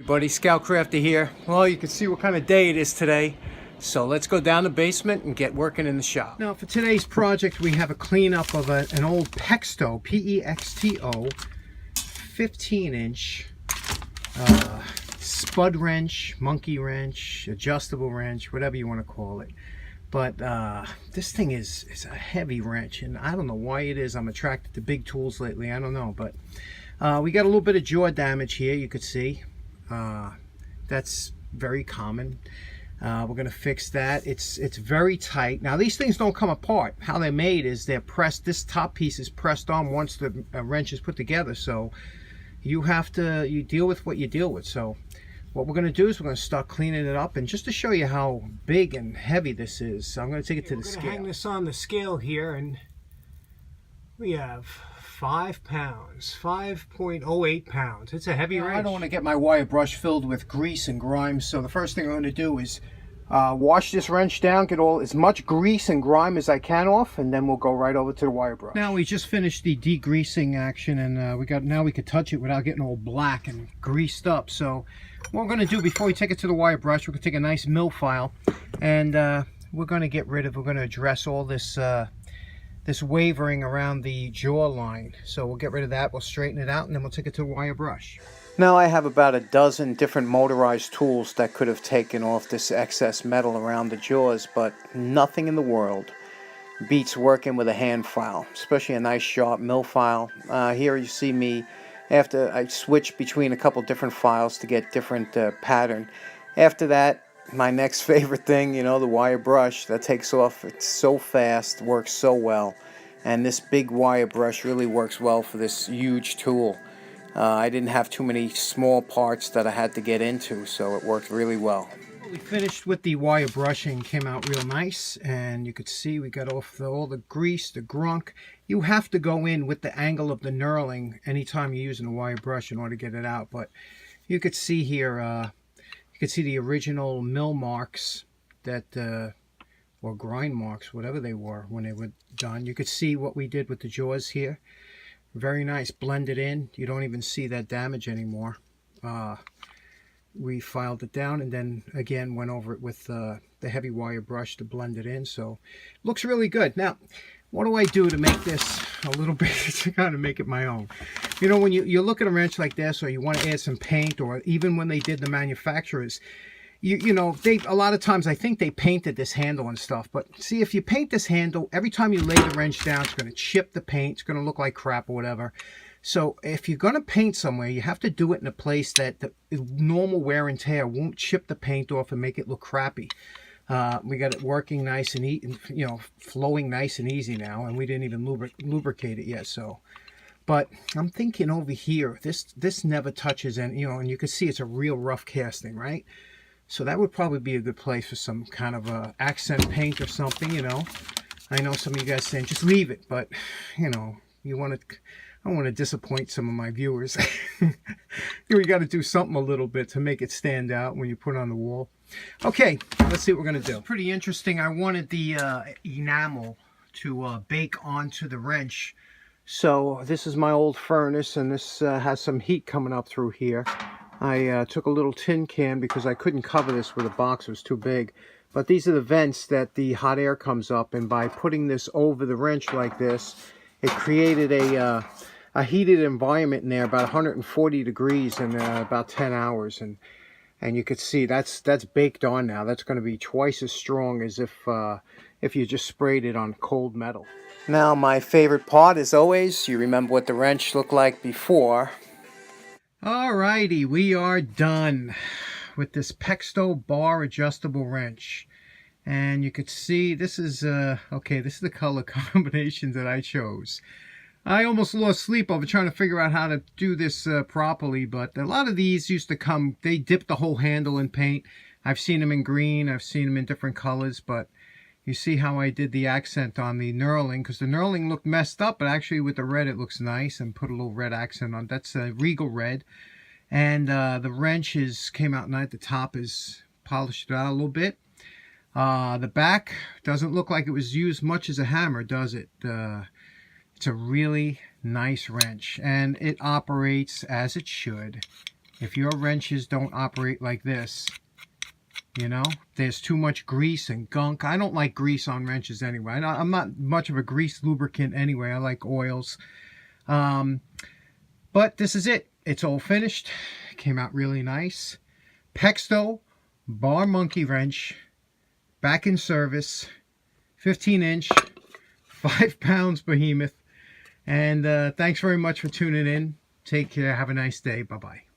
Everybody, Scoutcrafter here. Well, you can see what kind of day it is today. So let's go down the basement and get working in the shop. Now for today's project, we have a cleanup of an old Pexto, P-E-X-T-O, 15-inch spud wrench, monkey wrench, adjustable wrench, whatever you want to call it. But this thing is a heavy wrench, and I don't know why it is. I'm attracted to big tools lately. I don't know, but we got a little bit of jaw damage here, you could see. That's very common. We're going to fix that. It's very tight. Now these things don't come apart. How they're made is they're pressed. This top piece is pressed on once the wrench is put together. So you deal with what you deal with. So what we're going to do is we're going to start cleaning it up, and just to show you how big and heavy this is, so I'm going to take it to the scale. We're going to hang this on the scale here, and we have 5 pounds, 5.08 pounds. It's a heavy wrench. I don't want to get my wire brush filled with grease and grime, so the first thing I'm going to do is wash this wrench down, get as much grease and grime as I can off, and then we'll go right over to the wire brush. Now we just finished the degreasing action, and now we could touch it without getting all black and greased up. So what we're going to do before we take it to the wire brush, we're going to take a nice mill file, and we're going to address all this this wavering around the jaw line. So we'll get rid of that, we'll straighten it out, and then we'll take it to a wire brush. Now I have about a dozen different motorized tools that could have taken off this excess metal around the jaws, but nothing in the world beats working with a hand file, especially a nice sharp mill file. Here you see me, after I switch between a couple different files to get different pattern. After that, my next favorite thing, you know, the wire brush that takes off. It's so fast, works so well, and this big wire brush really works well for this huge tool. I didn't have too many small parts that I had to get into, so it worked really well. We finished with the wire brushing, came out real nice, and you could see we got off all the grease, the grunk. You have to go in with the angle of the knurling anytime you're using a wire brush in order to get it out, but you could see here, you can see the original mill marks that, or grind marks, whatever they were when they were done. You could see what we did with the jaws here. Very nice, blended in. You don't even see that damage anymore. We filed it down and then again went over it with the heavy wire brush to blend it in. So it looks really good. Now, what do I do to make this a little bit, to kind of make it my own? You know, when you look at a wrench like this, or you want to add some paint, or even when they did the manufacturers, you know, a lot of times I think they painted this handle and stuff. But see, if you paint this handle, every time you lay the wrench down, it's going to chip the paint. It's going to look like crap or whatever. So if you're going to paint somewhere, you have to do it in a place that the normal wear and tear won't chip the paint off and make it look crappy. We got it working nice and you know, flowing nice and easy now, and we didn't even lubricate it yet. So, but I'm thinking over here, this never touches, and you know, and you can see it's a real rough casting, right? So that would probably be a good place for some kind of a accent paint or something, you know. I know some of you guys saying just leave it, but you know, I don't want to disappoint some of my viewers. You got to do something a little bit to make it stand out when you put it on the wall. Okay, let's see what we're going to do. Pretty interesting. I wanted the enamel to bake onto the wrench. So this is my old furnace, and this has some heat coming up through here. I took a little tin can because I couldn't cover this with a box. It was too big. But these are the vents that the hot air comes up, and by putting this over the wrench like this, it created a heated environment in there, about 140 degrees in about 10 hours, and you could see that's baked on now. That's going to be twice as strong as if you just sprayed it on cold metal. Now my favorite part, as always, you remember what the wrench looked like before. Alrighty, we are done with this Pexto Bar Adjustable Wrench. And you could see this is, okay, this is the color combination that I chose. I almost lost sleep over trying to figure out how to do this properly, but a lot of these used to come, they dip the whole handle in paint. I've seen them in green, I've seen them in different colors, but you see how I did the accent on the knurling, because the knurling looked messed up, but actually with the red it looks nice, and put a little red accent on. That's a Regal red. And the wrench came out nice. The top is polished out a little bit. The back doesn't look like it was used much as a hammer, does it? It's a really nice wrench, and it operates as it should. if your wrenches don't operate like this, you know, there's too much grease and gunk. I don't like grease on wrenches anyway. I'm not much of a grease lubricant anyway. I like oils. But this is it. It's all finished. Came out really nice. Pexto Bar Monkey Wrench. Back in service. 15-inch. 5 pounds behemoth. And thanks very much for tuning in. Take care. Have a nice day. Bye-bye.